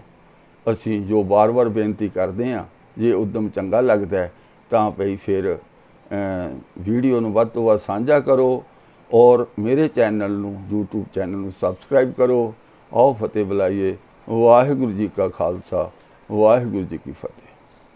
ਅਸੀਂ ਜੋ ਵਾਰ-ਵਾਰ ਬੇਨਤੀ ਕਰਦੇ ਹਾਂ, ਜੇ ਉਦਮ ਚੰਗਾ ਲੱਗਦਾ ਹੈ ਤਾਂ ਭਈ ਫਿਰ ਵੀਡੀਓ ਨੂੰ ਵੱਧ ਤੋਂ ਵੱਧ ਸਾਂਝਾ ਕਰੋ, ਔਰ ਮੇਰੇ ਚੈਨਲ ਨੂੰ, YouTube ਚੈਨਲ ਨੂੰ ਸਬਸਕ੍ਰਾਈਬ ਕਰੋ। ਆਓ ਫਤਿਹ ਬੁਲਾਈਏ। ਵਾਹਿਗੁਰੂ ਜੀ ਕਾ ਖਾਲਸਾ, ਵਾਹਿਗੁਰੂ ਜੀ ਕੀ ਫਤਿਹ।